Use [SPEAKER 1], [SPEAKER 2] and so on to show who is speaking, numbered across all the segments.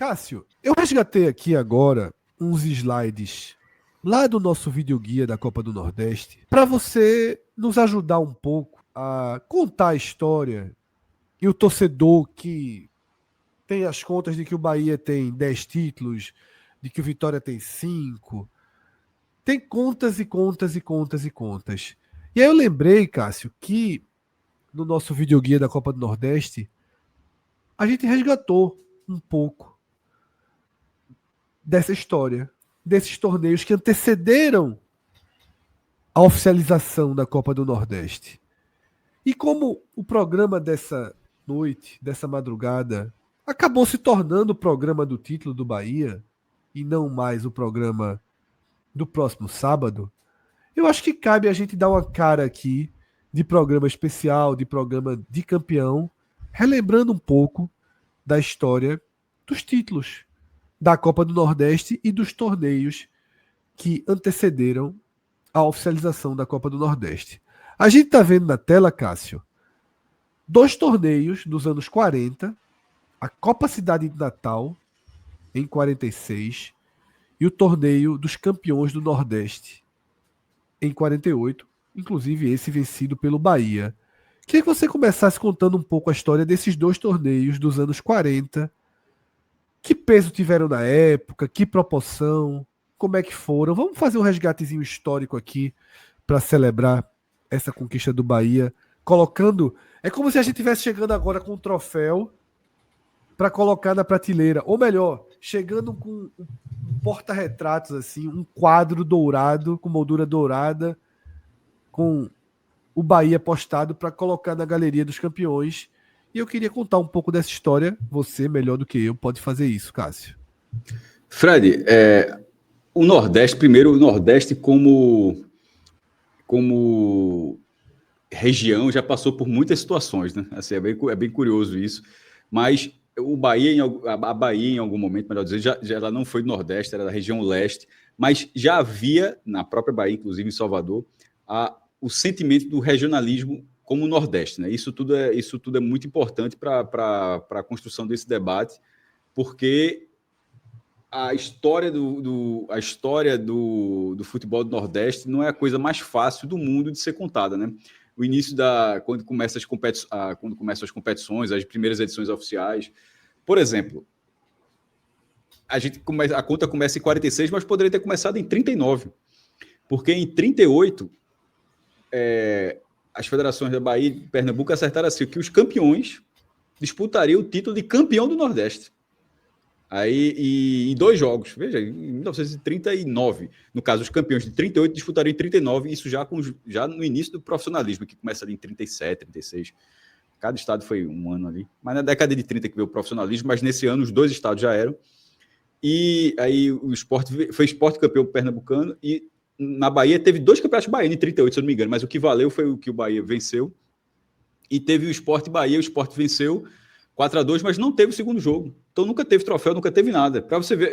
[SPEAKER 1] Cássio, eu resgatei aqui agora uns slides lá do nosso videoguia da Copa do Nordeste para você nos ajudar um pouco a contar a história e o torcedor que tem as contas de que o Bahia tem 10 títulos, de que o Vitória tem 5, tem contas e contas e contas e contas. E aí eu lembrei, Cássio, que no nosso videoguia da Copa do Nordeste a gente resgatou um pouco dessa história, desses torneios que antecederam a oficialização da Copa do Nordeste. E como o programa dessa noite, dessa madrugada, acabou se tornando o programa do título do Bahia e não mais o programa do próximo sábado, eu acho que cabe a gente dar uma cara aqui de programa especial, de programa de campeão, relembrando um pouco da história dos títulos da Copa do Nordeste e dos torneios que antecederam a oficialização da Copa do Nordeste. A gente está vendo na tela, Cássio, dois torneios dos anos 40, a Copa Cidade de Natal, em 46, e o torneio dos campeões do Nordeste, em 48, inclusive esse vencido pelo Bahia. Queria que você começasse contando um pouco a história desses dois torneios dos anos 40, que peso tiveram na época, que proporção, como é que foram. Vamos fazer um resgatezinho histórico aqui para celebrar essa conquista do Bahia, colocando... É como se a gente estivesse chegando agora com um troféu para colocar na prateleira, ou melhor, chegando com um porta-retratos, assim, um quadro dourado, com moldura dourada, com o Bahia postado para colocar na galeria dos campeões. E eu queria contar um pouco dessa história. Você, melhor do que eu, pode fazer isso, Cássio.
[SPEAKER 2] Fred, o Nordeste, primeiro, o Nordeste como região já passou por muitas situações, né? Assim, é bem curioso isso, mas a Bahia, em algum momento, melhor dizer, já ela não foi do Nordeste, era da região leste, mas já havia, na própria Bahia, inclusive em Salvador, o sentimento do regionalismo como o Nordeste, né? Isso tudo é muito importante para a construção desse debate, porque a história do futebol do Nordeste não é a coisa mais fácil do mundo de ser contada, né? O início quando começam as competições, as primeiras edições oficiais. Por exemplo, a conta começa em 46, mas poderia ter começado em 39. Porque em 38, as federações da Bahia e Pernambuco acertaram assim que os campeões disputariam o título de campeão do Nordeste. Aí, em 2 jogos, veja, em 1939, no caso, os campeões de 38 disputariam em 39, isso já no início do profissionalismo, que começa ali em 37, 36. Cada estado foi um ano ali. Mas na década de 30 que veio o profissionalismo, mas nesse ano os 2 estados já eram. E aí o esporte foi esporte campeão pernambucano, e na Bahia teve 2 campeonatos baianos em 38, se eu não me engano, mas o que valeu foi o que o Bahia venceu. E teve o Sport Bahia, o Sport venceu 4-2, mas não teve o segundo jogo. Então nunca teve troféu, nunca teve nada. Para você ver,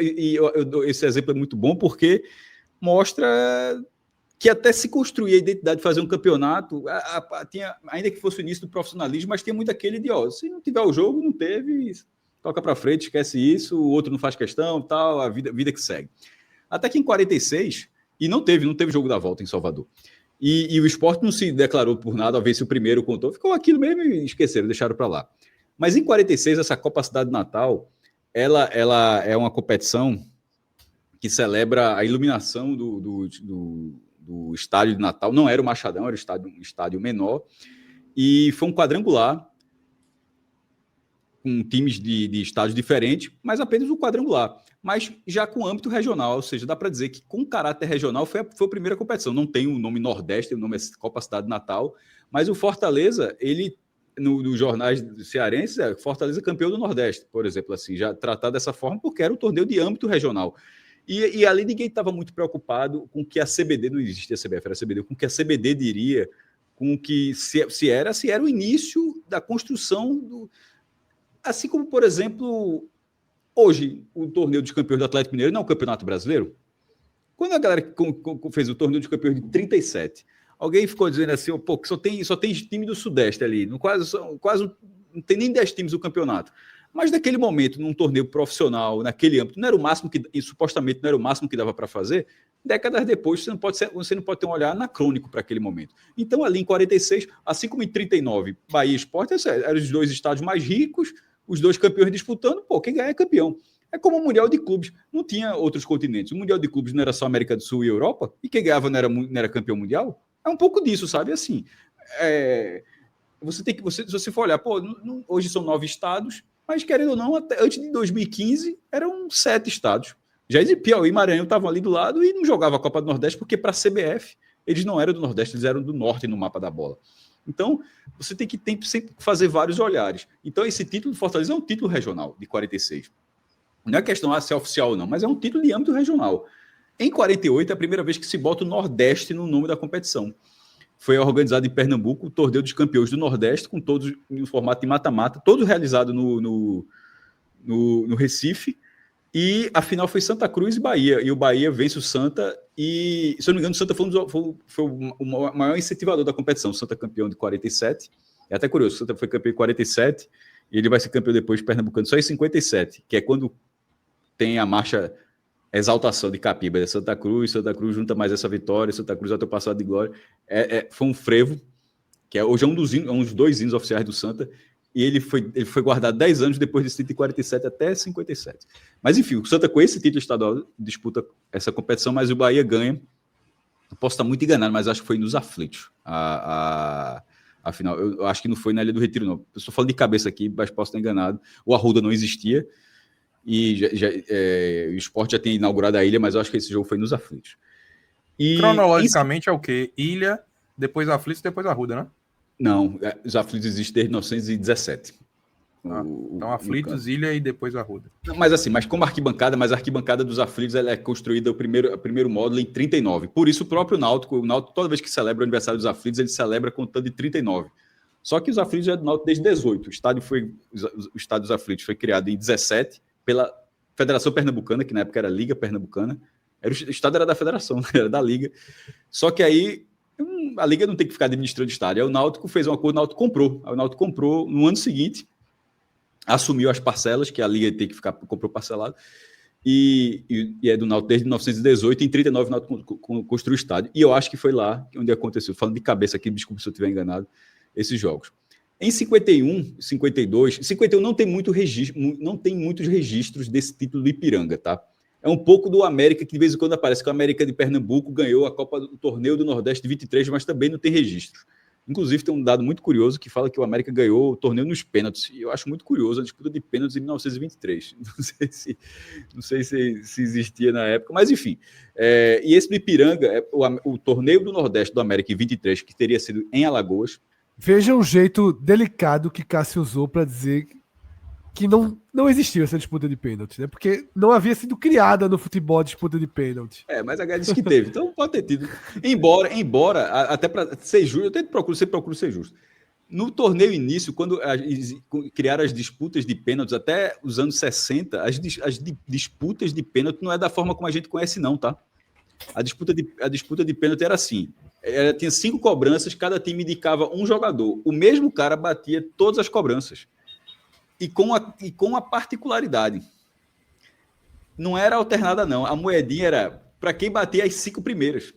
[SPEAKER 2] esse exemplo é muito bom porque mostra que até se construir a identidade de fazer um campeonato, ainda que fosse o início do profissionalismo, mas tinha muito aquele de, se não tiver o jogo, não teve, toca para frente, esquece isso, o outro não faz questão, tal, a vida que segue. Até que em 46, e não teve jogo da volta em Salvador. E o Sport não se declarou por nada, ao ver se o primeiro contou, ficou aquilo mesmo e esqueceram, deixaram para lá. Mas em 46, essa Copa Cidade de Natal, ela é uma competição que celebra a iluminação do estádio de Natal. Não era o Machadão, era um estádio menor. E foi um quadrangular, com times de estádios diferentes, mas apenas um quadrangular. Mas já com âmbito regional, ou seja, dá para dizer que com caráter regional foi a primeira competição. Não tem o nome Nordeste, o nome é Copa Cidade de Natal, mas o Fortaleza, ele... nos jornais cearenses, Fortaleza campeão do Nordeste, por exemplo, assim, já tratado dessa forma, porque era um torneio de âmbito regional. E ali ninguém estava muito preocupado com o que a CBD, não existia a CBF, era a CBD, com o que a CBD diria, com o que se era o início da construção assim como, por exemplo, hoje, o torneio dos campeões do Atlético Mineiro não é o Campeonato Brasileiro? Quando a galera fez o torneio dos campeões de 37, alguém ficou dizendo assim, pô, que só tem time do Sudeste ali, quase não tem nem 10 times do campeonato. Mas naquele momento, num torneio profissional, naquele âmbito, não era o máximo que, e supostamente não era o máximo que dava para fazer. Décadas depois, você não pode ter um olhar anacrônico para aquele momento. Então, ali em 46, assim como em 39, Bahia e Sport eram os dois estados mais ricos, os dois campeões disputando, quem ganha é campeão. É como o Mundial de Clubes, não tinha outros continentes. O Mundial de Clubes não era só América do Sul e Europa, e quem ganhava não era campeão mundial. É um pouco disso, sabe? Assim, você tem que, se você for olhar, hoje são 9 estados, mas querendo ou não, até antes de 2015 eram 7 estados. Já de Piauí e Maranhão estavam ali do lado e não jogavam a Copa do Nordeste, porque para a CBF eles não eram do Nordeste, eles eram do Norte no mapa da bola. Então, você tem que sempre fazer vários olhares. Então, esse título do Fortaleza é um título regional de 46. Não é questão se é oficial ou não, mas é um título de âmbito regional. Em 48 é a primeira vez que se bota o Nordeste no nome da competição. Foi organizado em Pernambuco o Torneio dos Campeões do Nordeste, com todos em formato de mata-mata, todo realizado no Recife. E a final foi Santa Cruz e Bahia. E o Bahia vence o Santa. E, se eu não me engano, o Santa foi o maior incentivador da competição. O Santa campeão de 47. É até curioso, o Santa foi campeão em 47 e ele vai ser campeão depois de Pernambucano só em 57, que é quando tem a marcha exaltação de Capiba. Santa Cruz junta mais essa vitória, Santa Cruz vai ter passado de glória. Foi um frevo, que hoje é um dos 2 hinos oficiais do Santa. E ele foi guardado 10 anos depois desse título de 47 até 57. Mas, enfim, o Santa, com esse título estadual, disputa essa competição, mas o Bahia ganha. Eu posso estar muito enganado, mas acho que foi nos aflitos. A final. Eu acho que não foi na Ilha do Retiro, não. Eu estou falando de cabeça aqui, mas posso estar enganado. O Arruda não existia. E o Sport já tinha inaugurado a ilha, mas eu acho que esse jogo foi nos aflitos.
[SPEAKER 3] Cronologicamente é o quê? Ilha, depois aflitos, depois Arruda, né?
[SPEAKER 2] Não, os aflitos existem desde 1917.
[SPEAKER 3] Então, aflitos, Ilha e depois Arruda.
[SPEAKER 2] Mas como arquibancada, a arquibancada dos aflitos ela é construída o primeiro módulo em 39. Por isso, o próprio Náutico, toda vez que celebra o aniversário dos aflitos, ele celebra contando de 39. Só que os aflitos é do Náutico desde 18. O estádio dos aflitos foi criado em 17 pela Federação Pernambucana, que na época era Liga Pernambucana. O estádio era da Federação, era da Liga. Só que aí a Liga não tem que ficar administrando o estádio. Aí o Náutico fez um acordo, o Náutico comprou. Aí o Náutico comprou no ano seguinte, assumiu as parcelas, que a Liga tem que ficar, comprou parcelado, e é do Náutico desde 1918, em 39 o Náutico construiu o estádio. E eu acho que foi lá onde aconteceu, falando de cabeça aqui, desculpa se eu estiver enganado, esses jogos. Em 51, 52, 51 não tem muitos registros desse título do Ipiranga, tá? É um pouco do América, que de vez em quando aparece que o América de Pernambuco ganhou a Copa do Torneio do Nordeste de 23, mas também não tem registros. Inclusive, tem um dado muito curioso que fala que o América ganhou o torneio nos pênaltis. E eu acho muito curioso a disputa de pênaltis em 1923. Não sei se existia na época, mas enfim. E esse do Ipiranga, o torneio do Nordeste do América em 23, que teria sido em Alagoas.
[SPEAKER 1] Veja o jeito delicado que Cássio usou para dizer que não existiu essa disputa de pênalti, né? Porque não havia sido criada no futebol a disputa de pênalti.
[SPEAKER 2] Mas a galera disse que teve, então pode ter tido. Embora até para ser justo, eu procuro ser justo. No torneio início, quando criaram as disputas de pênaltis, até os anos 60, as disputas de pênalti não é da forma como a gente conhece, não, tá? A disputa de pênalti era assim. Tinha 5 cobranças, cada time indicava um jogador. O mesmo cara batia todas as cobranças. E com a particularidade. Não era alternada, não. A moedinha era para quem batia as 5 primeiras.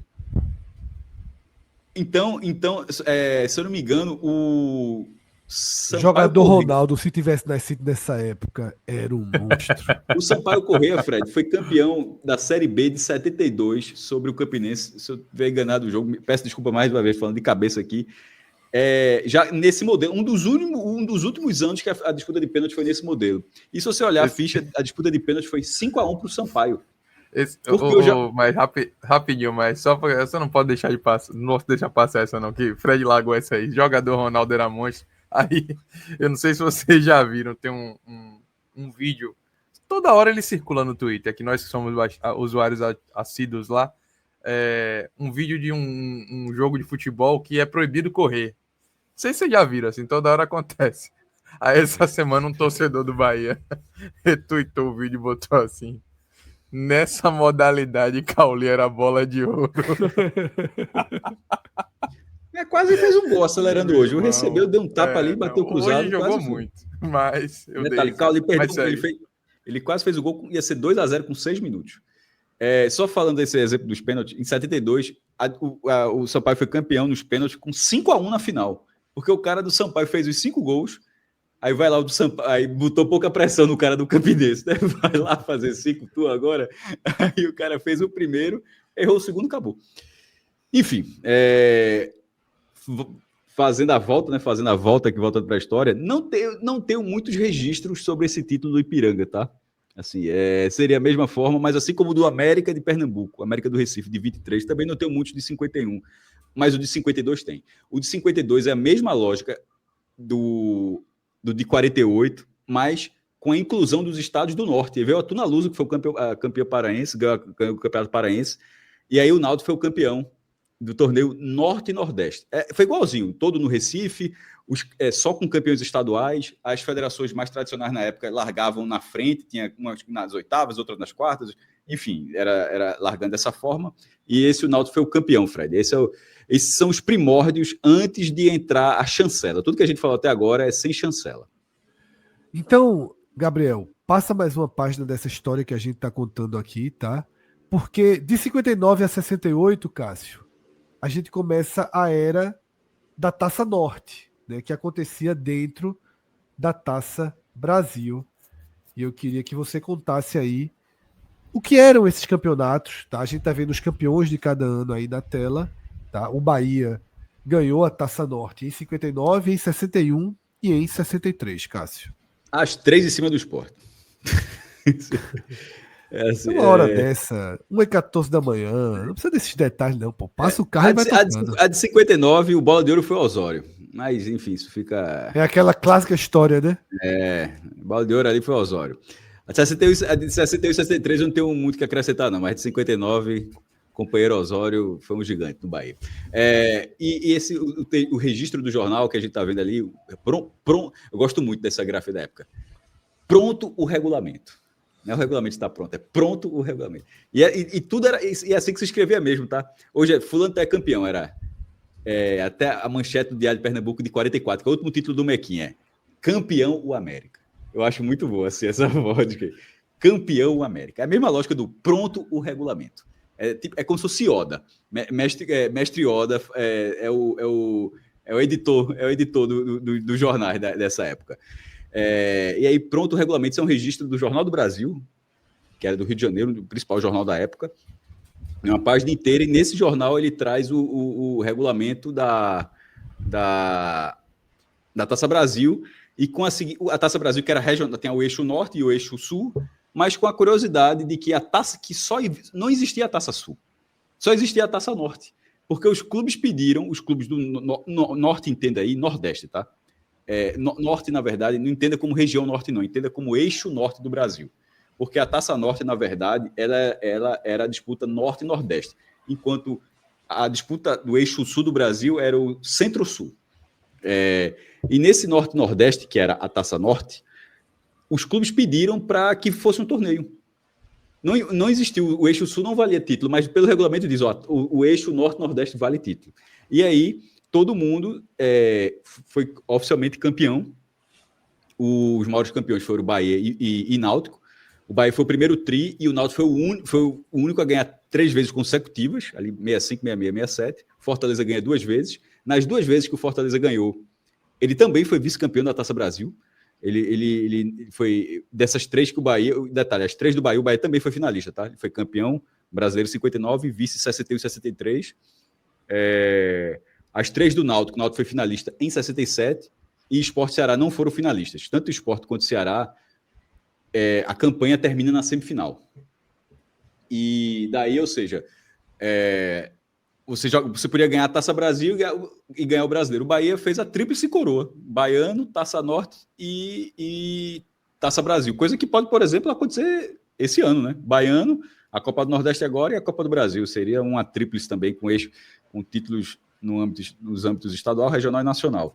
[SPEAKER 2] Então se eu não me engano, o
[SPEAKER 1] jogador Ronaldo, se tivesse nascido nessa época, era um monstro.
[SPEAKER 2] O Sampaio Corrêa, Fred, foi campeão da Série B de 72 sobre o Campinense. Se eu tiver enganado o jogo, peço desculpa mais uma vez, falando de cabeça aqui. Já nesse modelo, um dos últimos anos que a disputa de pênalti foi nesse modelo. E se você olhar a ficha, a disputa de pênalti foi 5-1 para o Sampaio.
[SPEAKER 3] Mas rapidinho, mas só porque você não pode deixar de passar, não posso deixar passar essa não, que Fred largou essa aí, jogador Ronaldo era monstro. Aí, eu não sei se vocês já viram, tem um vídeo, toda hora ele circula no Twitter, que nós que somos usuários assíduos lá, um vídeo de um jogo de futebol que é proibido correr. Não sei se vocês já viram, assim, toda hora acontece. Aí essa semana um torcedor do Bahia retweetou o vídeo e botou assim: nessa modalidade, Cauli era bola de ouro.
[SPEAKER 2] Quase fez um gol acelerando hoje. Recebeu, deu um tapa ali, bateu cruzado.
[SPEAKER 3] Hoje jogou muito, mas eu
[SPEAKER 2] detalhe,
[SPEAKER 3] dei.
[SPEAKER 2] ele perdeu, ele quase fez o gol, ia ser 2-0 com 6 minutos. Só falando desse exemplo dos pênaltis, em 72, o Sampaio foi campeão nos pênaltis com 5-1 na final. Porque o cara do Sampaio fez os 5 gols, aí vai lá o do Sampaio, aí botou pouca pressão no cara do Campinense, né? Vai lá fazer 5 tu agora. Aí o cara fez o primeiro, errou o segundo, acabou. Enfim, fazendo a volta, né? Fazendo a volta aqui, voltando para a história, não tenho muitos registros sobre esse título do Ipiranga, tá? Assim, seria a mesma forma, mas assim como o do América de Pernambuco, América do Recife de 23, também não tenho muitos de 51, mas o de 52 tem. O de 52 é a mesma lógica do de 48, mas com a inclusão dos estados do norte. Veio a Tunaluso, que foi o campeão paraense, ganhou o campeonato paraense, e aí o Náutico foi o campeão do torneio Norte e Nordeste. Foi igualzinho, todo no Recife, só com campeões estaduais. As federações mais tradicionais na época largavam na frente, tinha umas nas oitavas, outras nas quartas, enfim, era largando dessa forma. E o Náutico foi o campeão, Fred. Esses são os primórdios antes de entrar a chancela. Tudo que a gente falou até agora é sem chancela.
[SPEAKER 1] Então, Gabriel, passa mais uma página dessa história que a gente está contando aqui, tá? Porque de 59 a 68, Cássio, a gente começa a era da Taça Norte, né, que acontecia dentro da Taça Brasil. E eu queria que você contasse aí o que eram esses campeonatos, tá? A gente tá vendo os campeões de cada ano aí na tela, tá? O Bahia ganhou a Taça Norte em 59, em 61 e em 63, Cássio.
[SPEAKER 2] As 3 em cima do Sport.
[SPEAKER 1] Uma hora dessa, 1h14 da manhã, não precisa desses detalhes não, pô. Passa o carro e vai tocando.
[SPEAKER 2] A de 59, o Bola de Ouro foi o Osório. Mas, enfim, isso fica...
[SPEAKER 1] É aquela clássica história, né?
[SPEAKER 2] Bola de Ouro ali foi o Osório. A de 61 e 63 eu não tenho muito que acrescentar, não. Mas de 59, companheiro Osório foi um gigante no Bahia. E o registro do jornal que a gente está vendo ali, eu gosto muito dessa gráfica da época. Pronto o regulamento. Não é o regulamento está pronto, é pronto o regulamento. E tudo era assim que se escrevia mesmo, tá? Hoje fulano é campeão, era até a manchete do Diário de Pernambuco de 44, que é o último título do Mequinha, campeão o América. Eu acho muito boa assim, essa vodka. Campeão o América. É a mesma lógica do pronto o regulamento. É como se fosse Yoda. Mestre Yoda é o editor dos jornais dessa época. E aí, pronto, o regulamento é um registro do Jornal do Brasil, que era do Rio de Janeiro, o principal jornal da época, uma página inteira, e nesse jornal ele traz o regulamento da Taça Brasil, e com a Taça Brasil, que era regional, tem o eixo norte e o eixo sul, mas com a curiosidade de que a taça que não existia a Taça Sul, só existia a Taça Norte, porque os clubes pediram, os clubes do norte, entenda aí, nordeste, tá? Norte, na verdade, não entenda como região norte, não, entenda como eixo norte do Brasil. Porque a Taça Norte, na verdade, ela era a disputa norte e nordeste, enquanto a disputa do eixo sul do Brasil era o centro-sul. E nesse norte e nordeste, que era a Taça Norte, os clubes pediram para que fosse um torneio. Não existiu, o eixo sul não valia título, mas pelo regulamento diz, o eixo norte e nordeste vale título. E aí todo mundo foi oficialmente campeão. Os maiores campeões foram o Bahia e Náutico. O Bahia foi o primeiro tri e o Náutico foi o único a ganhar 3 vezes consecutivas, ali 65, 66, 67. Fortaleza ganha 2 vezes. Nas 2 vezes que o Fortaleza ganhou, ele também foi vice-campeão da Taça Brasil. Ele foi dessas 3 que o Bahia... Detalhe, as 3 do Bahia, o Bahia também foi finalista, tá? Ele foi campeão brasileiro 59, vice 61 e 63. As 3 do Náutico, o Náutico foi finalista em 67 e Sport e Ceará não foram finalistas. Tanto o Sport quanto o Ceará, a campanha termina na semifinal. E daí, ou seja, você podia ganhar a Taça Brasil e ganhar o Brasileiro. O Bahia fez a tríplice coroa. Baiano, Taça Norte e Taça Brasil. Coisa que pode, por exemplo, acontecer esse ano, né? Baiano, a Copa do Nordeste agora e a Copa do Brasil. Seria uma tríplice também com títulos nos âmbitos estadual, regional e nacional.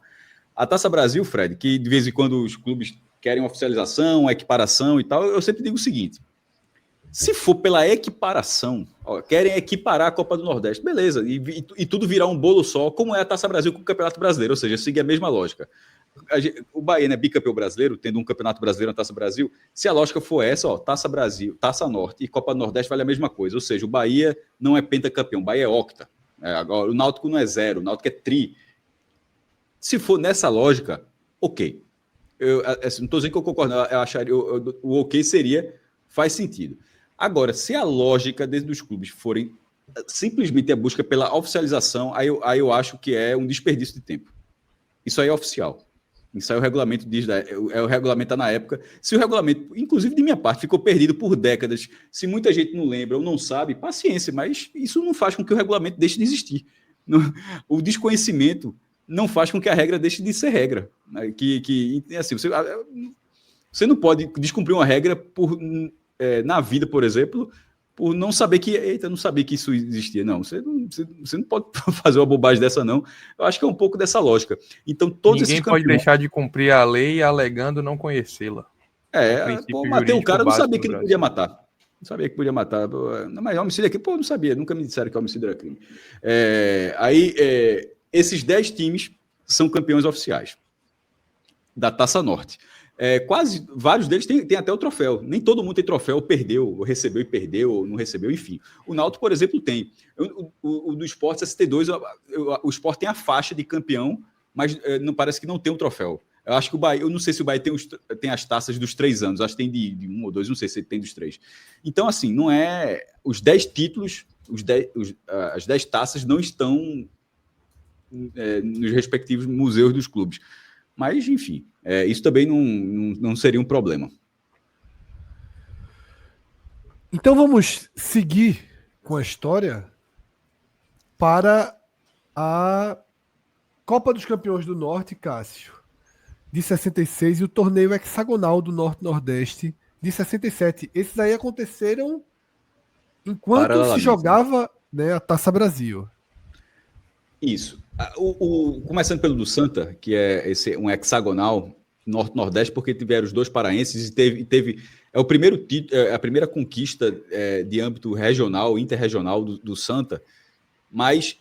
[SPEAKER 2] A Taça Brasil, Fred, que de vez em quando os clubes querem oficialização, equiparação e tal, eu sempre digo o seguinte: Se for pela equiparação, querem equiparar a Copa do Nordeste, beleza, e tudo virar um bolo só, como é a Taça Brasil com o Campeonato Brasileiro, ou seja, seguir a mesma lógica. O Bahia, né, bicampeão brasileiro, tendo um Campeonato Brasileiro na Taça Brasil, se a lógica for essa, Taça Brasil, Taça Norte e Copa do Nordeste vale a mesma coisa, ou seja, o Bahia não é pentacampeão, o Bahia é octa. Agora, o Náutico não é zero, o Náutico é tri. Se for nessa lógica, ok. Não estou dizendo que eu concordo, eu acharia, o ok seria, faz sentido. Agora, se a lógica dentro dos clubes forem simplesmente a busca pela oficialização, aí eu acho que é um desperdício de tempo. Isso aí é oficial. Isso aí o regulamento diz, o regulamento está na época. Se o regulamento, inclusive de minha parte, ficou perdido por décadas, se muita gente não lembra ou não sabe, paciência, mas isso não faz com que o regulamento deixe de existir. O desconhecimento não faz com que a regra deixe de ser regra. Assim, você não pode descumprir uma regra na vida, por exemplo, por não saber não sabia que isso existia. Não, você não pode fazer uma bobagem dessa, não. Eu acho que é um pouco dessa lógica. Então,
[SPEAKER 3] Ninguém pode deixar de cumprir a lei alegando não conhecê-la.
[SPEAKER 2] Matei o cara, não sabia que ele podia matar. Não sabia que podia matar. Mas homicídio aqui, não sabia. Nunca me disseram que homicídio era crime. Esses 10 times são campeões oficiais da Taça Norte. Quase vários deles têm até o troféu. Nem todo mundo tem troféu, perdeu, ou recebeu e perdeu, ou não recebeu, enfim. O Náutico, por exemplo, tem. O do Sport 62, o Sport tem a faixa de campeão, mas não parece que não tem um troféu. Eu acho que o Bahia, eu não sei se o Bahia tem as taças dos 3 anos, acho que tem de 1 ou 2, não sei se ele tem dos 3. Então, assim, não é. Os 10 títulos, as 10 taças não estão nos respectivos museus dos clubes. Mas, enfim, isso também não seria um problema.
[SPEAKER 1] Então vamos seguir com a história para a Copa dos Campeões do Norte, Cássio, de 66, e o torneio hexagonal do Norte-Nordeste de 67. Esses aí aconteceram enquanto se jogava, né, a Taça Brasil.
[SPEAKER 2] Isso. Começando pelo do Santa, que é um hexagonal Norte-Nordeste, porque tiveram os 2 paraenses e teve o primeiro a primeira conquista de âmbito regional, interregional do Santa, mas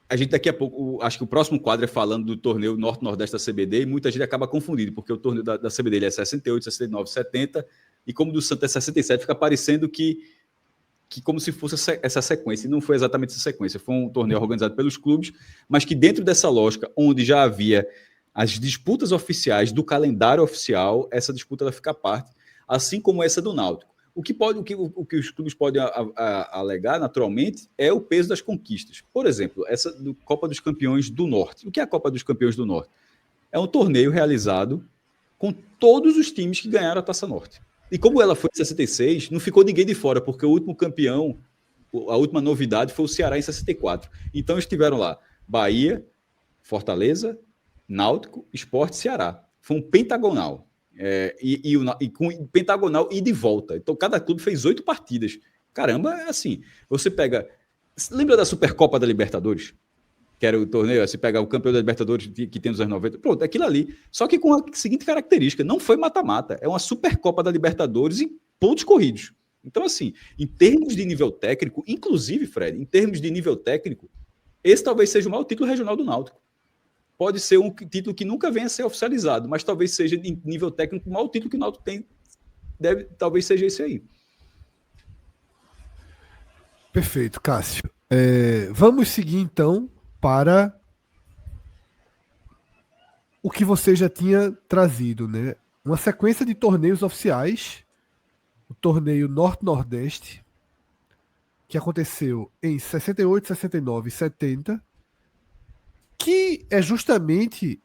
[SPEAKER 2] a gente daqui a pouco, acho que o próximo quadro é falando do torneio Norte-Nordeste da CBD, e muita gente acaba confundindo, porque o torneio da CBD ele é 68, 69, 70, e como o do Santa é 67, fica parecendo que como se fosse essa sequência, e não foi exatamente essa sequência, foi um torneio organizado pelos clubes, mas que dentro dessa lógica, onde já havia as disputas oficiais do calendário oficial, essa disputa ela fica à parte, assim como essa do Náutico. O que os clubes podem alegar, naturalmente, é o peso das conquistas. Por exemplo, essa do Copa dos Campeões do Norte. O que é a Copa dos Campeões do Norte? É um torneio realizado com todos os times que ganharam a Taça Norte. E como ela foi em 66, não ficou ninguém de fora, porque o último campeão, a última novidade foi o Ceará em 64. Então estiveram lá Bahia, Fortaleza, Náutico, Sport e Ceará. Foi um pentagonal. Com pentagonal e de volta. Então cada clube fez 8 partidas. Caramba, é assim. Você pega... Lembra da Supercopa da Libertadores? Que era o torneio, você pega o campeão da Libertadores que tem nos anos 90, pronto, aquilo ali. Só que com a seguinte característica, não foi mata-mata, é uma Supercopa da Libertadores e pontos corridos. Então, assim, em termos de nível técnico, inclusive, Fred, em termos de nível técnico, esse talvez seja o maior título regional do Náutico. Pode ser um título que nunca venha a ser oficializado, mas talvez seja, em nível técnico, o maior título que o Náutico tem, talvez seja esse aí.
[SPEAKER 1] Perfeito, Cássio. Vamos seguir, então, para o que você já tinha trazido, né? Uma sequência de torneios oficiais, o torneio Norte-Nordeste, que aconteceu em 68, 69 e 70, que é justamente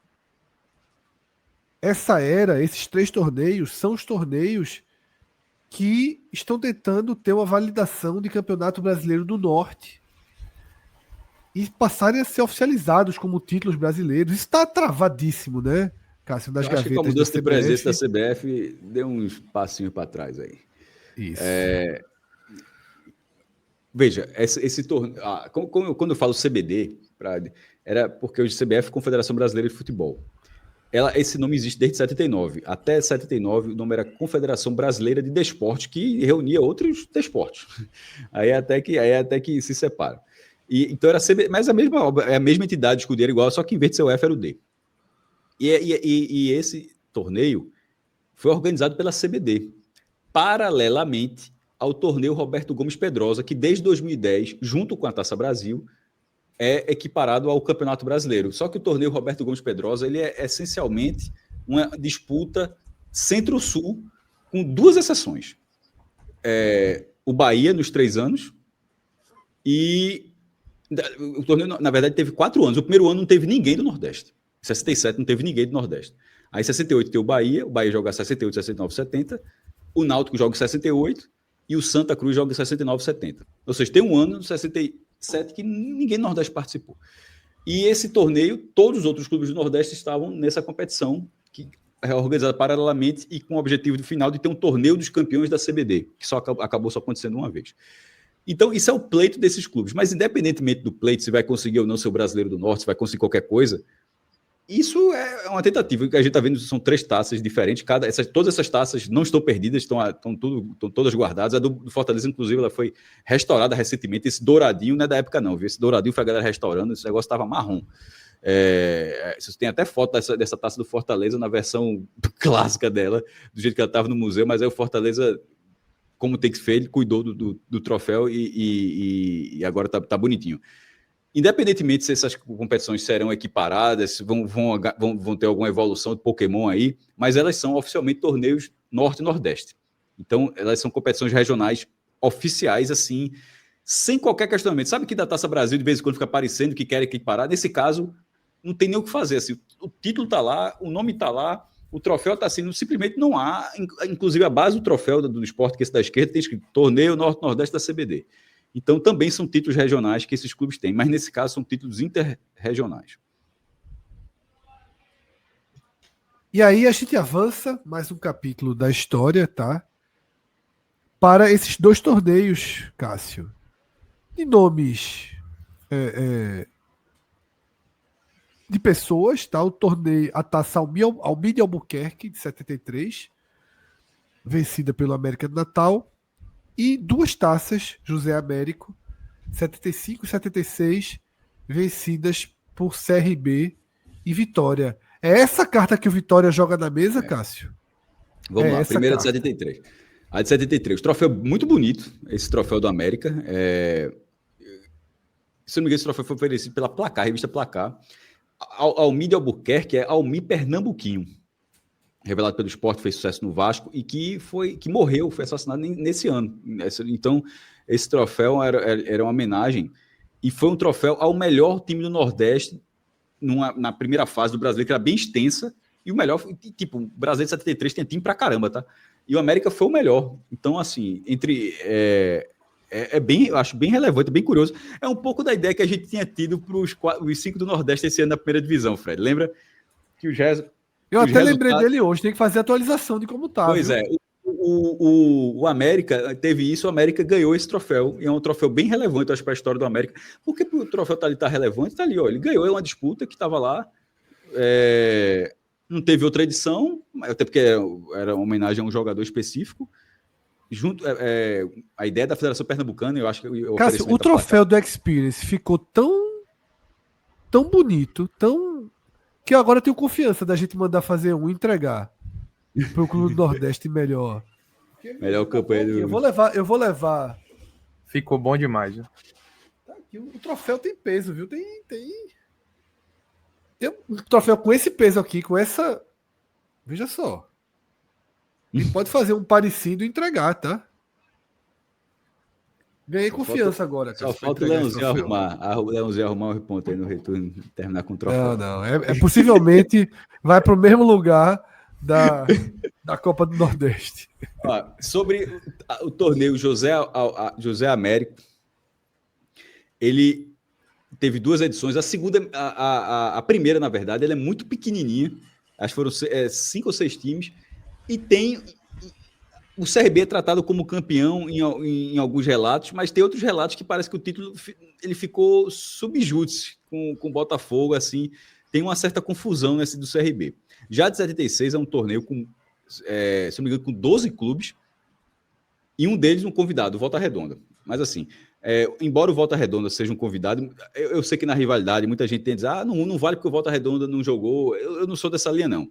[SPEAKER 1] essa era, esses 3 torneios, são os torneios que estão tentando ter uma validação de Campeonato Brasileiro do Norte e passarem a ser oficializados como títulos brasileiros. Isso está travadíssimo, né, Cássio, das gavetas.
[SPEAKER 2] Acho que a mudança de presidência da CBF deu uns passinhos para trás aí.
[SPEAKER 1] Isso.
[SPEAKER 2] Veja, esse torneio... quando eu falo CBD, era porque hoje CBF é Confederação Brasileira de Futebol. esse nome existe desde 79. Até 79, o nome era Confederação Brasileira de Desportos, que reunia outros desportos. Aí até que se separa. Então era mas a mesma entidade escudeira igual, só que em vez de ser o F era o D. E esse torneio foi organizado pela CBD, paralelamente ao torneio Roberto Gomes Pedrosa, que desde 2010, junto com a Taça Brasil, é equiparado ao Campeonato Brasileiro. Só que o torneio Roberto Gomes Pedrosa ele é essencialmente uma disputa centro-sul, com 2 exceções. O Bahia, nos 3 anos, e o torneio, na verdade, teve 4 anos. O primeiro ano não teve ninguém do Nordeste. Em 67 não teve ninguém do Nordeste. Aí em 68 tem o Bahia joga 68, 69, 70, o Náutico joga 68 e o Santa Cruz joga 69, 70. Ou seja, tem um ano, 67, que ninguém do Nordeste participou. E esse torneio, todos os outros clubes do Nordeste estavam nessa competição, que é organizada paralelamente e com o objetivo final de ter um torneio dos campeões da CBD, que acabou só acontecendo uma vez. Então, isso é o pleito desses clubes. Mas, independentemente do pleito, se vai conseguir ou não ser o Brasileiro do Norte, se vai conseguir qualquer coisa, isso é uma tentativa. O que a gente está vendo são 3 taças diferentes. Todas essas taças não estão perdidas, estão todas guardadas. A do Fortaleza, inclusive, ela foi restaurada recentemente. Esse douradinho não é da época, não. Viu? Esse douradinho foi a galera restaurando, esse negócio estava marrom. Você tem até foto dessa taça do Fortaleza na versão clássica dela, do jeito que ela estava no museu, mas aí o Fortaleza, como tem que ser, ele cuidou do troféu e agora tá bonitinho. Independentemente se essas competições serão equiparadas, se vão ter alguma evolução de Pokémon aí, mas elas são oficialmente torneios Norte e Nordeste. Então, elas são competições regionais oficiais, assim, sem qualquer questionamento. Sabe que da Taça Brasil, de vez em quando, fica aparecendo que quer equiparar? Nesse caso, não tem nem o que fazer. Assim, o título está lá, o nome está lá, o troféu está assim, simplesmente não há. Inclusive, a base do troféu do esporte, que esse da esquerda, tem escrito Torneio Norte-Nordeste da CBD. Então, também são títulos regionais que esses clubes têm, mas nesse caso são títulos interregionais.
[SPEAKER 1] E aí a gente avança mais um capítulo da história, tá? Para esses 2 torneios, Cássio. De nomes de pessoas, tá? O torneio, a taça Almídia Albuquerque, de 73, vencida pelo América do Natal. E 2 taças, José Américo, 75 e 76, vencidas por CRB e Vitória. É essa carta que o Vitória joga na mesa, Cássio?
[SPEAKER 2] Vamos lá, primeira de 73. A de 73. O troféu muito bonito, esse troféu do América. Se não me engano, esse troféu foi oferecido pela Placar, revista Placar. Almir de Albuquerque é Almir Pernambuquinho, revelado pelo Sport, fez sucesso no Vasco e que morreu, foi assassinado nesse ano. Então, esse troféu era uma homenagem e foi um troféu ao melhor time do Nordeste na primeira fase do Brasileiro, que era bem extensa, e o melhor, tipo, o Brasileiro de 73 tem time pra caramba, tá? E o América foi o melhor. Então, assim, eu acho bem relevante, bem curioso. É um pouco da ideia que a gente tinha tido para os 5 do Nordeste esse ano na primeira divisão, Fred. Lembra que
[SPEAKER 1] eu até lembrei dele hoje, tem que fazer atualização de como tá.
[SPEAKER 2] Pois é, o América teve isso, o América ganhou esse troféu, e é um troféu bem relevante, acho, para a história do América. Por que o troféu tá relevante? Tá ali, ó, ele ganhou, é uma disputa que estava lá, não teve outra edição, até porque era uma homenagem a um jogador específico. A ideia da Federação Pernambucana, eu acho que...
[SPEAKER 1] Cássio, o troféu do Experience ficou tão bonito, que eu agora tenho confiança da gente mandar fazer e entregar para o Clube do Nordeste melhor.
[SPEAKER 2] Melhor campanha do...
[SPEAKER 1] Eu vou levar.
[SPEAKER 3] Ficou bom demais. Né?
[SPEAKER 1] Tá aqui, o troféu tem peso, viu? Tem um troféu com esse peso aqui, com essa... Veja só. E pode fazer um parecido e entregar, tá? Ganhei confiança agora.
[SPEAKER 2] Só falta o Leãozinho arrumar um ponto aí no retorno, terminar com o troféu.
[SPEAKER 1] Não. Possivelmente vai para o mesmo lugar da Copa do Nordeste.
[SPEAKER 2] Sobre o torneio José Américo, ele teve 2 edições. A segunda, a primeira, na verdade, ela é muito pequenininha. Acho que foram 5 ou 6 times. E tem... O CRB é tratado como campeão em alguns relatos, mas tem outros relatos que parece que o título ele ficou subjúdice com o Botafogo, assim, tem uma certa confusão nesse do CRB. Já de 76 é um torneio com, se não me engano, com 12 clubes e um deles um convidado, o Volta Redonda. Mas assim, embora o Volta Redonda seja um convidado, eu sei que na rivalidade muita gente tem que dizer, não vale porque o Volta Redonda não jogou. Eu não sou dessa linha, não.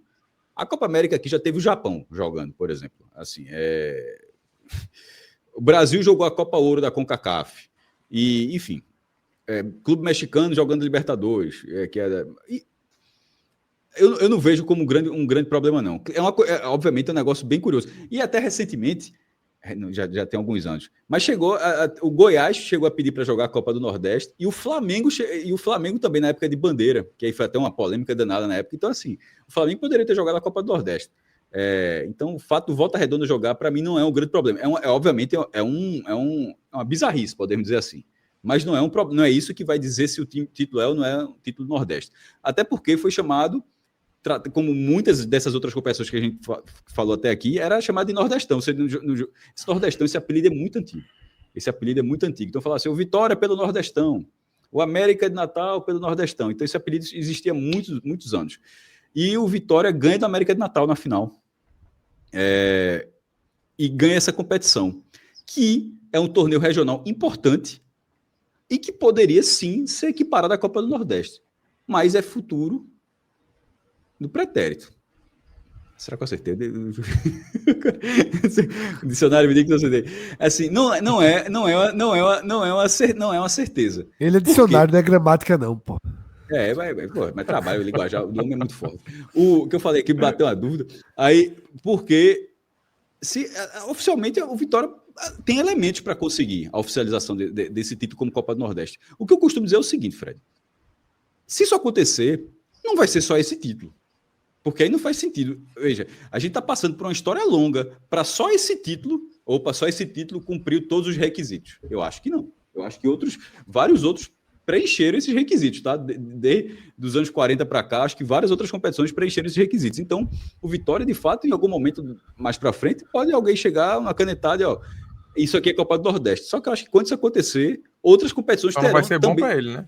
[SPEAKER 2] A Copa América aqui já teve o Japão jogando, por exemplo. Assim, o Brasil jogou a Copa Ouro da CONCACAF. E, enfim, clube mexicano jogando Libertadores. Eu não vejo como um grande problema, não. Obviamente é um negócio bem curioso. E até recentemente, já tem alguns anos, mas o Goiás chegou a pedir para jogar a Copa do Nordeste e o Flamengo também na época de Bandeira, que aí foi até uma polêmica danada na época. Então, assim, o Flamengo poderia ter jogado a Copa do Nordeste. Então, o fato do Volta Redonda jogar, para mim, não é um grande problema. Obviamente, é uma bizarrice, podemos dizer assim. Mas não é isso que vai dizer se o título é ou não é um título do Nordeste. Até porque foi chamado, como muitas dessas outras competições que a gente falou até aqui, era chamado de Nordestão. Esse Nordestão, esse apelido é muito antigo. Então, falar assim, o Vitória pelo Nordestão, o América de Natal pelo Nordestão. Então, esse apelido existia há muitos, muitos anos. E o Vitória ganha do América de Natal na final. E ganha essa competição, que é um torneio regional importante e que poderia, sim, ser equiparado à Copa do Nordeste. Mas é futuro do pretérito. Será que eu acertei? O dicionário me diz que não acertei. Assim, não é uma certeza.
[SPEAKER 1] Ele é dicionário, não é gramática, não, pô.
[SPEAKER 2] Mas trabalho, linguajar, o nome é muito forte. O que eu falei aqui bateu uma dúvida. Aí, porque oficialmente o Vitória tem elementos para conseguir a oficialização desse título como Copa do Nordeste. O que eu costumo dizer é o seguinte, Fred. Se isso acontecer, não vai ser só esse título. Porque aí não faz sentido. Veja, a gente está passando por uma história longa para só esse título, ou para só esse título cumprir todos os requisitos. Eu acho que não. Eu acho que vários outros preencheram esses requisitos, tá? Dos anos 40 para cá, acho que várias outras competições preencheram esses requisitos. Então, o Vitória, de fato, em algum momento mais para frente, pode alguém chegar uma canetada e, isso aqui é Copa do Nordeste. Só que eu acho que quando isso acontecer, outras competições terão.
[SPEAKER 3] Não vai ser também bom para ele, né?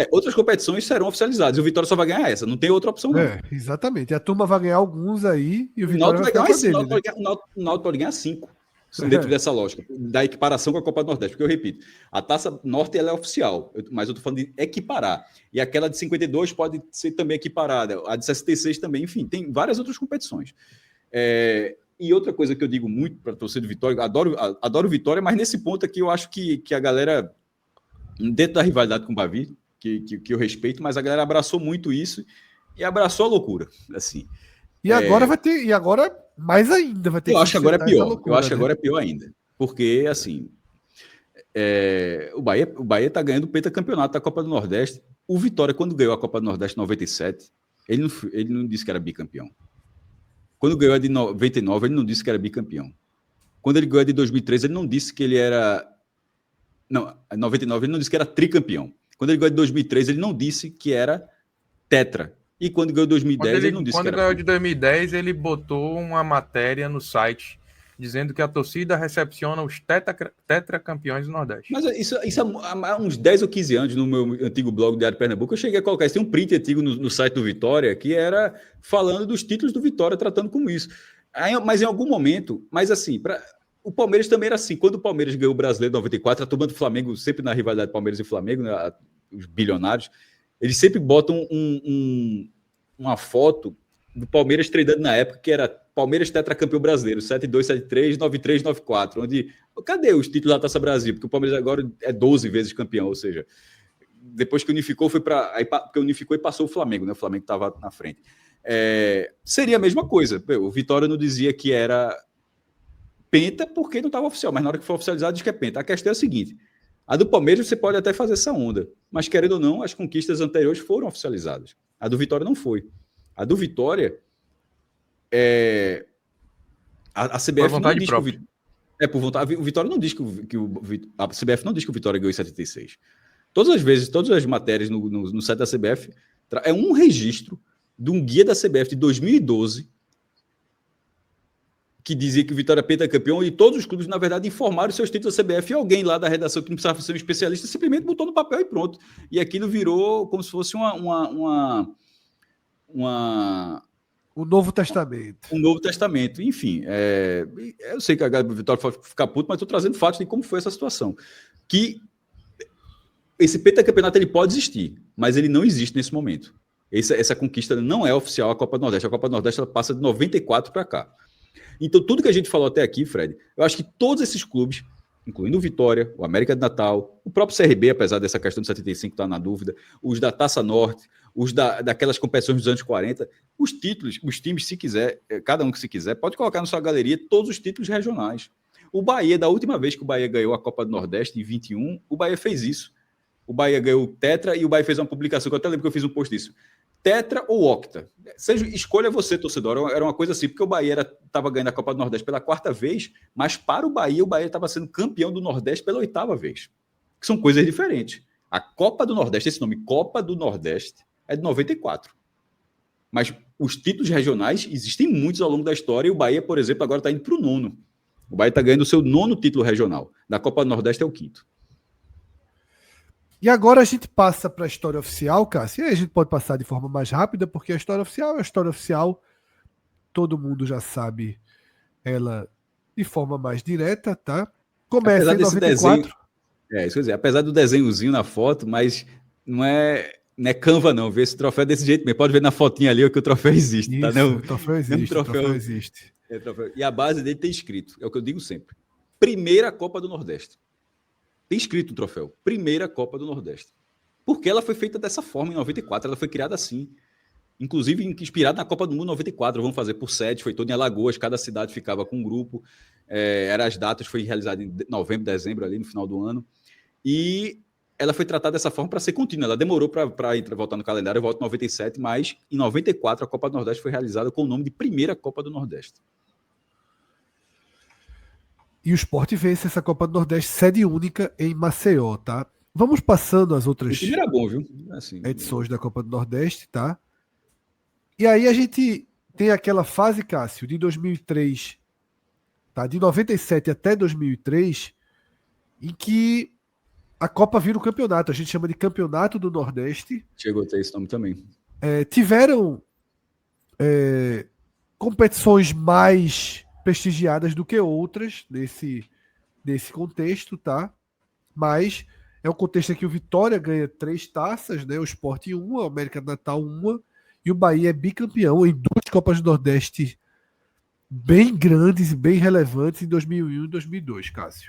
[SPEAKER 2] Outras competições serão oficializadas. E o Vitória só vai ganhar essa. Não tem outra opção, não.
[SPEAKER 1] Exatamente. A turma vai ganhar alguns aí e o Vitória vai ganhar
[SPEAKER 2] dele. O Náutico pode ganhar 5. Dentro dessa lógica, da equiparação com a Copa do Nordeste. Porque eu repito, a Taça Norte ela é oficial, mas eu estou falando de equiparar. E aquela de 52 pode ser também equiparada. A de 66 também. Enfim, tem várias outras competições. E outra coisa que eu digo muito para a torcida do Vitória, adoro Vitória, mas nesse ponto aqui eu acho que a galera, dentro da rivalidade com o Bavi, que eu respeito, mas a galera abraçou muito isso e abraçou a loucura, assim.
[SPEAKER 1] Agora vai ter, e agora mais ainda vai ter.
[SPEAKER 2] Eu acho que agora é pior. Loucura, eu acho que agora é pior ainda, porque assim, o Bahia tá ganhando o pentacampeonato da Copa do Nordeste. O Vitória, quando ganhou a Copa do Nordeste em 97, ele não disse que era bicampeão. Quando ganhou a de 99, ele não disse que era bicampeão. Quando ele ganhou a de 2003, ele não disse que ele era... Não, em 99 ele não disse que era tricampeão. Quando ele ganhou de 2003, ele não disse que era tetra. E quando ganhou de 2010, ele não disse que era...
[SPEAKER 3] Quando ganhou de 2010, ele botou uma matéria no site dizendo que a torcida recepciona os tetracampeões do Nordeste.
[SPEAKER 2] Mas isso há uns 10 ou 15 anos, no meu antigo blog Diário de Pernambuco, eu cheguei a colocar isso. Tem um print antigo no site do Vitória, que era falando dos títulos do Vitória, tratando como isso. Mas em algum momento... Mas assim, o Palmeiras também era assim. Quando o Palmeiras ganhou o Brasileiro em 94, a turma do Flamengo, sempre na rivalidade Palmeiras e Flamengo, né, os bilionários, eles sempre botam uma foto do Palmeiras treinando na época, que era Palmeiras tetracampeão brasileiro, 7-2, 7-3, 9-3, 9-4, onde... Cadê os títulos da Taça Brasil? Porque o Palmeiras agora é 12 vezes campeão, ou seja, depois que unificou, porque unificou e passou o Flamengo, né? O Flamengo estava na frente. Seria a mesma coisa. O Vitória não dizia que era penta porque não estava oficial, mas na hora que for oficializado diz que é penta. A questão é a seguinte, a do Palmeiras você pode até fazer essa onda, mas querendo ou não, as conquistas anteriores foram oficializadas. A do Vitória não foi. A do Vitória, a CBF não diz própria. Por vontade. O Vitória não diz a CBF não diz que o Vitória ganhou em 76. Todas as vezes, todas as matérias no site da CBF, é um registro de um guia da CBF de 2012 que dizia que o Vitória é pentacampeão e todos os clubes, na verdade, informaram seus títulos da CBF e alguém lá da redação que não precisava ser um especialista simplesmente botou no papel e pronto. E aquilo virou como se fosse uma
[SPEAKER 1] O Novo Testamento.
[SPEAKER 2] O Novo Testamento. Enfim, eu sei que a galera do Vitória pode ficar puto, mas estou trazendo fatos de como foi essa situação. Que esse pentacampeonato ele pode existir, mas ele não existe nesse momento. Essa conquista não é oficial a Copa do Nordeste. A Copa do Nordeste ela passa de 94 para cá. Então, tudo que a gente falou até aqui, Fred, eu acho que todos esses clubes, incluindo o Vitória, o América de Natal, o próprio CRB, apesar dessa questão de 75 estar na dúvida, os da Taça Norte, os daquelas competições dos anos 40, os títulos, os times, se quiser, cada um que se quiser, pode colocar na sua galeria todos os títulos regionais. O Bahia, da última vez que o Bahia ganhou a Copa do Nordeste, em 21, o Bahia fez isso. O Bahia ganhou o Tetra e o Bahia fez uma publicação, que eu até lembro que eu fiz um post disso. Tetra ou Octa? Escolha você, torcedor. Era uma coisa assim, porque o Bahia estava ganhando a Copa do Nordeste pela 4ª vez, mas para o Bahia estava sendo campeão do Nordeste pela 8ª vez. Que são coisas diferentes. A Copa do Nordeste, esse nome, Copa do Nordeste, é de 94. Mas os títulos regionais existem muitos ao longo da história e o Bahia, por exemplo, agora está indo para o 9º. O Bahia está ganhando o seu 9º título regional. Da Copa do Nordeste é o 5º.
[SPEAKER 1] E agora a gente passa para a história oficial, Cássio. E aí a gente pode passar de forma mais rápida, porque a história oficial é a história oficial. Todo mundo já sabe ela de forma mais direta, tá? Começa em 94.
[SPEAKER 2] Desenho, isso quer dizer, apesar do desenhozinho na foto, mas não é Canva não, ver esse troféu desse jeito mesmo. Pode ver na fotinha ali que o troféu existe.
[SPEAKER 1] Isso,
[SPEAKER 2] tá? Não,
[SPEAKER 1] o troféu existe,
[SPEAKER 2] troféu
[SPEAKER 1] existe.
[SPEAKER 2] Troféu. E a base dele tem escrito, é o que eu digo sempre. Primeira Copa do Nordeste. Tem escrito o troféu. Primeira Copa do Nordeste. Porque ela foi feita dessa forma em 94, ela foi criada assim. Inclusive inspirada na Copa do Mundo 94, vamos fazer por 7, foi todo em Alagoas, cada cidade ficava com um grupo. As datas, foi realizada em novembro, dezembro, ali no final do ano. E ela foi tratada dessa forma para ser contínua. Ela demorou para voltar no calendário, eu volto em 97, mas em 94 a Copa do Nordeste foi realizada com o nome de Primeira Copa do Nordeste.
[SPEAKER 1] E o Sport vence essa Copa do Nordeste, sede única em Maceió, tá? Vamos passando as outras
[SPEAKER 2] era bom, viu? Assim,
[SPEAKER 1] edições da Copa do Nordeste, tá? E aí a gente tem aquela fase, Cássio, de 2003, tá? De 97 até 2003, em que a Copa vira o campeonato. A gente chama de Campeonato do Nordeste.
[SPEAKER 2] Chegou a ter esse nome também.
[SPEAKER 1] Tiveram competições mais prestigiadas do que outras nesse contexto, tá? Mas é um contexto em que o Vitória ganha 3 taças, né? O Sport 1, o América do Natal 1, e o Bahia é bicampeão em 2 Copas do Nordeste bem grandes e bem relevantes em 2001 e 2002, Cássio.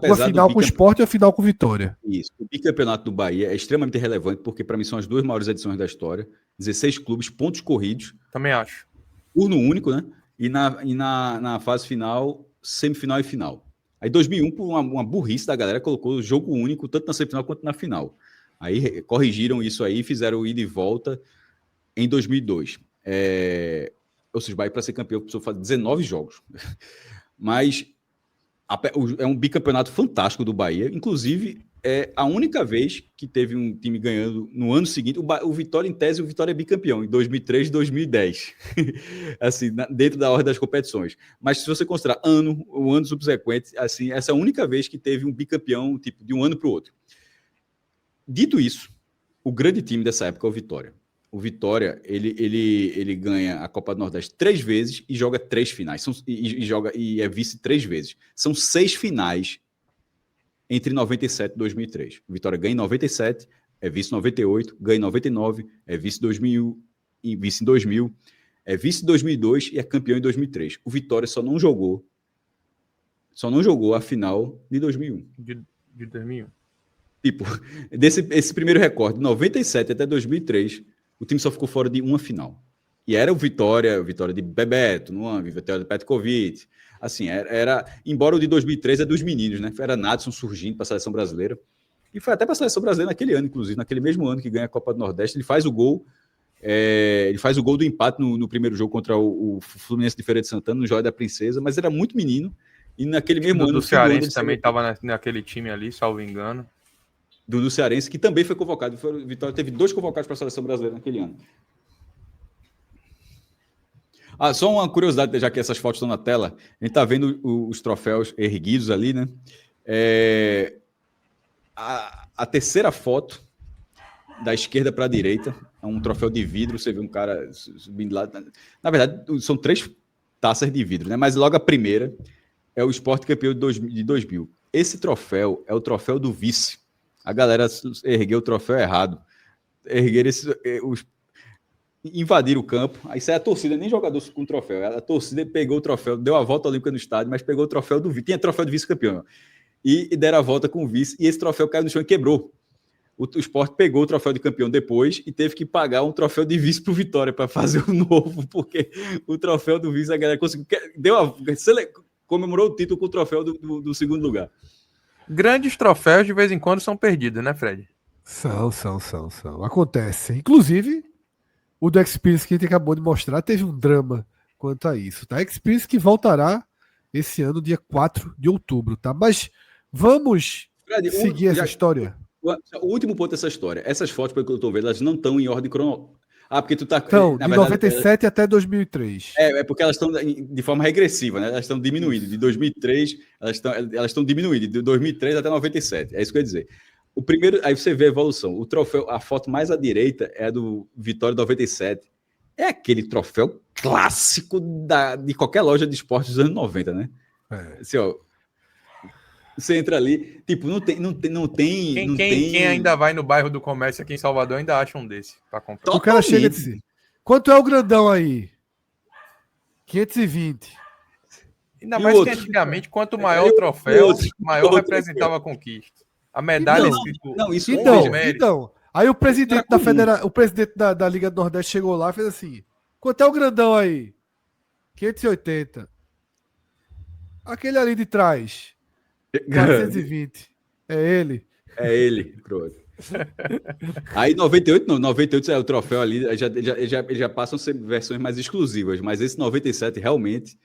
[SPEAKER 1] Uma final com o Sport e uma final com o Vitória.
[SPEAKER 2] Isso. O bicampeonato do Bahia é extremamente relevante, porque para mim são as 2 maiores edições da história. 16 clubes, pontos corridos.
[SPEAKER 3] Também acho.
[SPEAKER 2] Turno único, né? E na fase final, semifinal e final. Aí 2001, por uma burrice da galera, colocou o jogo único, tanto na semifinal quanto na final. Aí corrigiram isso aí, fizeram o ida e volta em 2002. Ou seja, o Bahia, para ser campeão, precisou fazer 19 jogos. Mas é um bicampeonato fantástico do Bahia. Inclusive, é a única vez que teve um time ganhando no ano seguinte. O Vitória, em tese, o Vitória é bicampeão em 2003 e 2010. Assim, dentro da ordem das competições. Mas se você considerar o ano subsequente, assim, essa é a única vez que teve um bicampeão tipo, de um ano para o outro. Dito isso, o grande time dessa época é o Vitória. O Vitória, ele ganha a Copa do Nordeste 3 vezes e joga 3 finais. E é vice 3 vezes. São 6 finais entre 97 e 2003. O Vitória ganha em 97, é vice em 98, ganha em 99, é vice em 2000, e vice em 2000, é vice em 2002 e é campeão em 2003. O Vitória só não jogou a final de 2001.
[SPEAKER 3] De 2001.
[SPEAKER 2] Tipo, esse primeiro recorde, de 97 até 2003, o time só ficou fora de uma final. E era o Vitória de Bebeto, Vitória de Petkovic. Assim, embora o de 2003 é dos meninos, né? Era Nadson surgindo para a seleção brasileira. E foi até para a seleção brasileira naquele ano, inclusive, naquele mesmo ano que ganha a Copa do Nordeste. Ele faz o gol. Ele faz o gol do empate no primeiro jogo contra o Fluminense de Feira de Santana, no Joia da Princesa, mas era muito menino. E naquele mesmo ano.
[SPEAKER 3] O Cearense também estava naquele time ali, salvo engano.
[SPEAKER 2] Do Cearense, que também foi convocado. O Vitória teve 2 convocados para a seleção brasileira naquele ano. Só uma curiosidade, já que essas fotos estão na tela, a gente está vendo os troféus erguidos ali, né? A terceira foto, da esquerda para a direita, É um troféu de vidro, você vê um cara subindo lá. Na verdade, são 3 taças de vidro, né? Mas logo a primeira é o Sport campeão de 2000. Esse troféu é o troféu do vice. A galera ergueu o troféu errado. Ergueram invadiram o campo. Aí sai a torcida, nem jogador com o troféu. A torcida pegou o troféu, deu a volta olímpica no estádio, mas pegou o troféu do vice. Tinha troféu do vice-campeão. E deram a volta com o vice. E esse troféu caiu no chão e quebrou. O Sport pegou o troféu de campeão depois e teve que pagar um troféu de vice pro Vitória para fazer o novo, porque o troféu do vice a galera conseguiu. Comemorou o título com o troféu do segundo lugar.
[SPEAKER 3] Grandes troféus de vez em quando são perdidos, né, Fred?
[SPEAKER 1] São. Acontece. Inclusive, o do Experience que a gente acabou de mostrar teve um drama quanto a isso, tá? Experience que voltará esse ano, dia 4 de outubro, tá? Mas vamos
[SPEAKER 2] Fred,
[SPEAKER 1] seguir essa história.
[SPEAKER 2] O último ponto dessa história. Essas fotos, pelo que eu estou vendo, elas não estão em ordem cronológica. Porque tu tá.
[SPEAKER 1] Então, de 97 até 2003.
[SPEAKER 2] É porque elas estão de forma regressiva, né? Elas estão diminuindo. De 2003, elas estão diminuindo. De 2003 até 97. É isso que eu ia dizer. O primeiro, aí você vê a evolução. O troféu, a foto mais à direita é a do Vitória 97. É aquele troféu clássico de qualquer loja de esportes dos anos 90, né? Assim, ó. Você entra ali, tipo, não tem.
[SPEAKER 3] Quem ainda vai no bairro do comércio aqui em Salvador ainda acha um desse para comprar.
[SPEAKER 1] Totalmente. O cara chega e diz: quanto é o grandão aí? 520.
[SPEAKER 3] Ainda mais que antigamente, quanto maior o troféu, maior representava a conquista. A medalha escrito.
[SPEAKER 1] Então, aí o presidente da Liga do Nordeste chegou lá e fez assim: quanto é o grandão aí? 580. Aquele ali de trás. 420. É ele.
[SPEAKER 2] É ele, pronto. Aí 98 não, 98 é o troféu ali, já passam a ser versões mais exclusivas, mas esse 97 realmente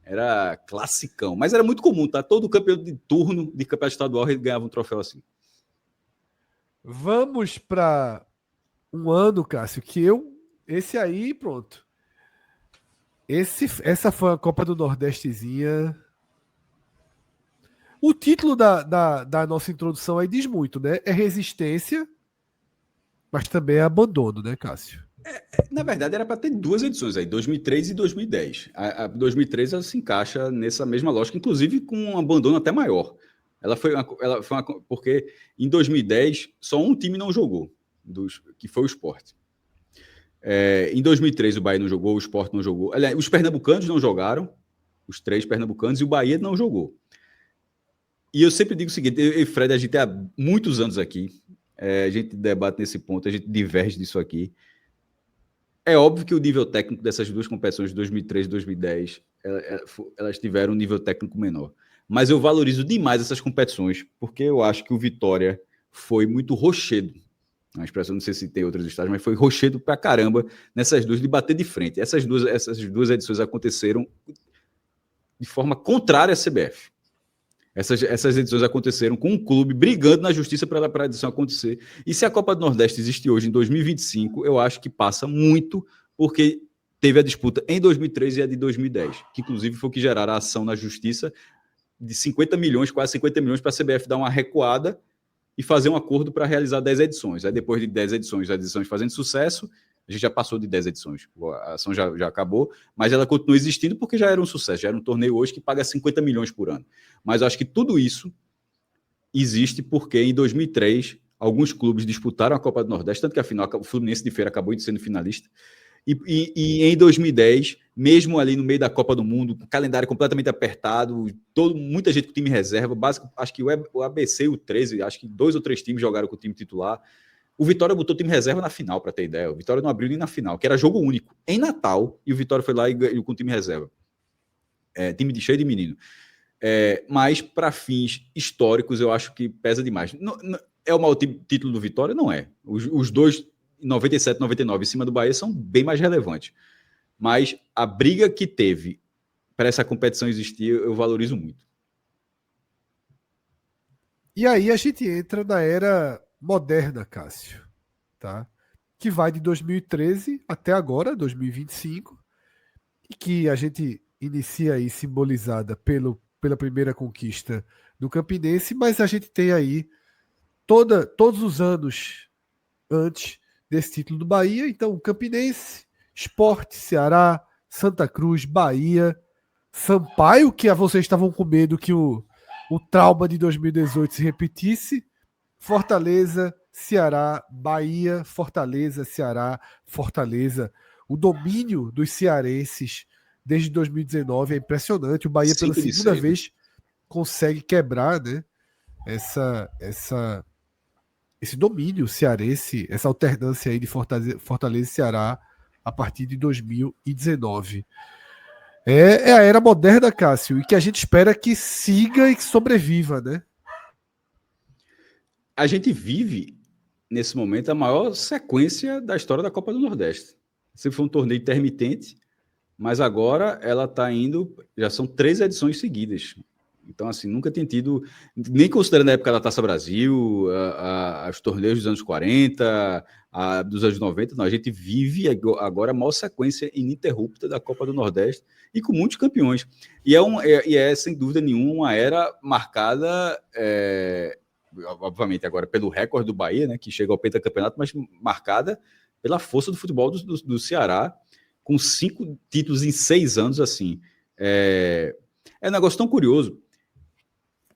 [SPEAKER 2] era classicão, mas era muito comum, tá? Todo campeão de turno de campeonato estadual ganhava um troféu assim.
[SPEAKER 1] Vamos para um ano, Cássio, esse aí, pronto. Essa foi a Copa do Nordestezinha. O título da nossa introdução aí diz muito, né? É resistência, mas também é abandono, né, Cássio?
[SPEAKER 2] Na verdade, era para ter 2 edições aí, 2003 e 2010. A 2003 ela se encaixa nessa mesma lógica, inclusive com um abandono até maior. Porque em 2010 só um time não jogou, que foi o Sport. Em 2003 o Bahia não jogou, o Sport não jogou. Aliás, os pernambucanos não jogaram, os 3 pernambucanos, e o Bahia não jogou. E eu sempre digo o seguinte, eu e Fred, a gente há muitos anos aqui, a gente debate nesse ponto, a gente diverge disso aqui. É óbvio que o nível técnico dessas 2 competições de 2003 e 2010, elas tiveram um nível técnico menor. Mas eu valorizo demais essas competições, porque eu acho que o Vitória foi muito rochedo. A expressão, não sei se tem outros estádios, mas foi rochedo pra caramba nessas 2 de bater de frente. Essas duas edições aconteceram de forma contrária à CBF. Essas edições aconteceram com um clube brigando na justiça para a edição acontecer. E se a Copa do Nordeste existe hoje, em 2025, eu acho que passa muito porque teve a disputa em 2003 e a de 2010, que inclusive foi o que geraram a ação na justiça de 50 milhões, quase 50 milhões, para a CBF dar uma recuada e fazer um acordo para realizar 10 edições. Aí depois de 10 edições, as edições fazendo sucesso, a gente já passou de 10 edições, a ação já acabou, mas ela continua existindo porque já era um sucesso, já era um torneio hoje que paga 50 milhões por ano. Mas eu acho que tudo isso existe porque em 2003 alguns clubes disputaram a Copa do Nordeste, tanto que afinal o Fluminense de Feira acabou sendo finalista, e em 2010, mesmo ali no meio da Copa do Mundo, com o calendário completamente apertado, muita gente com time reserva, acho que o ABC e o 13, acho que 2 ou 3 times jogaram com o time titular. O Vitória botou time reserva na final, para ter ideia. O Vitória não abriu nem na final, que era jogo único, em Natal, e o Vitória foi lá e ganhou com o time reserva. Time cheio de menino. Mas, para fins históricos, eu acho que pesa demais. É o maior título do Vitória? Não é. Os 2, 97 e 99, em cima do Bahia, são bem mais relevantes. Mas a briga que teve para essa competição existir, eu valorizo muito.
[SPEAKER 1] E aí a gente entra na era moderna, Cássio, tá? Que vai de 2013 até agora, 2025, e que a gente inicia aí simbolizada pela primeira conquista do Campinense, mas a gente tem aí todos os anos antes desse título do Bahia. Então, Campinense, Sport, Ceará, Santa Cruz, Bahia, Sampaio, que vocês estavam com medo que o trauma de 2018 se repetisse, Fortaleza, Ceará, Bahia, Fortaleza, Ceará, Fortaleza. O domínio dos cearenses desde 2019 é impressionante. O Bahia, pela segunda vez, consegue quebrar, né, esse domínio cearense, essa alternância aí de Fortaleza e Ceará a partir de 2019. É a era moderna, Cássio, e que a gente espera que siga e que sobreviva, né?
[SPEAKER 2] A gente vive, nesse momento, a maior sequência da história da Copa do Nordeste. Sempre foi um torneio intermitente, mas agora ela está indo, já são 3 edições seguidas. Então, assim, nunca tem tido, nem considerando a época da Taça Brasil, os torneios dos anos 40, dos anos 90, não, a gente vive agora a maior sequência ininterrupta da Copa do Nordeste e com muitos campeões. E é sem dúvida nenhuma, uma era marcada, obviamente, agora pelo recorde do Bahia, né, que chega ao pentacampeonato, mas marcada pela força do futebol do Ceará, com 5 títulos em 6 anos, assim. É um negócio tão curioso.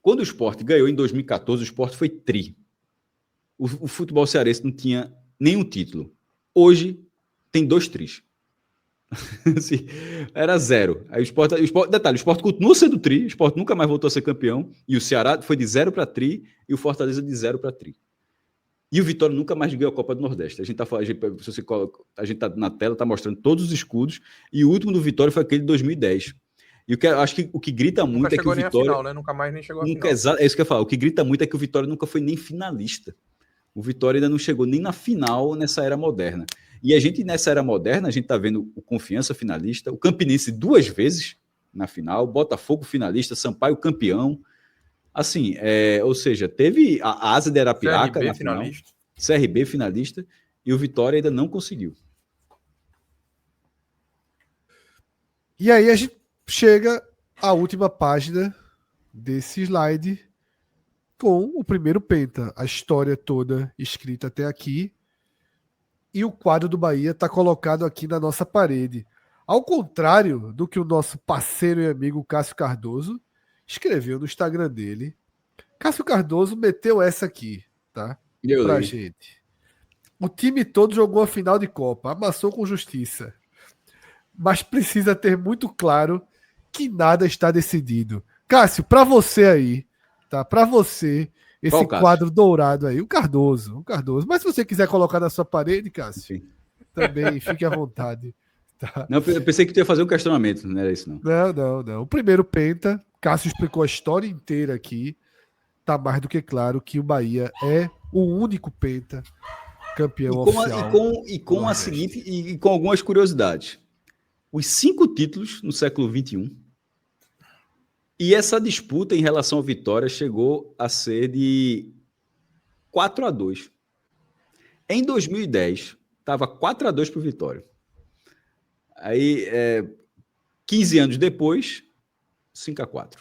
[SPEAKER 2] Quando o Sport ganhou em 2014, o Sport foi tri. O futebol cearense não tinha nenhum título. Hoje tem 2 tris. Assim, era 0. Aí o Sport, detalhe, o Sport continua sendo tri, o Sport nunca mais voltou a ser campeão, e o Ceará foi de 0 para tri, e o Fortaleza de 0 para tri. E o Vitória nunca mais ganhou a Copa do Nordeste. A gente tá na tela, tá mostrando todos os escudos, e o último do Vitória foi aquele de 2010. E acho que o que grita muito é que o Vitória...
[SPEAKER 3] Final, né? Nunca mais nem chegou à final.
[SPEAKER 2] É isso que eu ia falar. O que grita muito é que o Vitória nunca foi nem finalista. O Vitória ainda não chegou nem na final nessa era moderna. E a gente, nessa era moderna, a gente tá vendo o Confiança finalista, o Campinense 2 vezes na final, Botafogo finalista, Sampaio campeão. Assim, ou seja, teve a Asa de Arapiraca
[SPEAKER 3] CRB
[SPEAKER 2] na final,
[SPEAKER 3] finalista.
[SPEAKER 2] CRB finalista, e o Vitória ainda não conseguiu.
[SPEAKER 1] E aí a gente chega à última página desse slide com o primeiro penta, a história toda escrita até aqui, e o quadro do Bahia está colocado aqui na nossa parede. Ao contrário do que o nosso parceiro e amigo Cássio Cardoso escreveu no Instagram dele, Cássio Cardoso meteu essa aqui, tá? Pra gente. O time todo jogou a final de Copa, amassou com justiça, mas precisa ter muito claro que nada está decidido. Cássio, para você aí, tá? Para você, esse quadro dourado aí, o Cardoso. Mas se você quiser colocar na sua parede, Cássio, sim, também fique à vontade. Tá?
[SPEAKER 2] Não, eu pensei que tu ia fazer um questionamento, não era isso não.
[SPEAKER 1] Não. O primeiro penta, Cássio explicou a história inteira aqui. Tá mais do que claro que o Bahia é o único penta campeão oficial.
[SPEAKER 2] E com a seguinte, e com algumas curiosidades. Os 5 títulos no século XXI, e essa disputa em relação ao Vitória chegou a ser de 4-2. Em 2010, estava 4-2 para o Vitória. Aí, 15 anos depois, 5-4.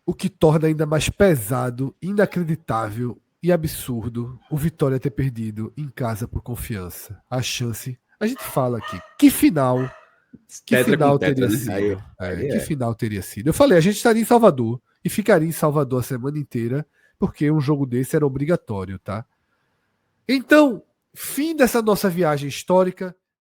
[SPEAKER 1] O que torna ainda mais pesado, inacreditável e absurdo o Vitória ter perdido em casa por Confiança. A chance... A gente fala aqui, que final teria sido? Que final teria sido? Eu falei, a gente estaria em Salvador e ficaria em Salvador a semana inteira, porque um jogo desse era obrigatório, tá? Então, fim dessa nossa viagem histórica.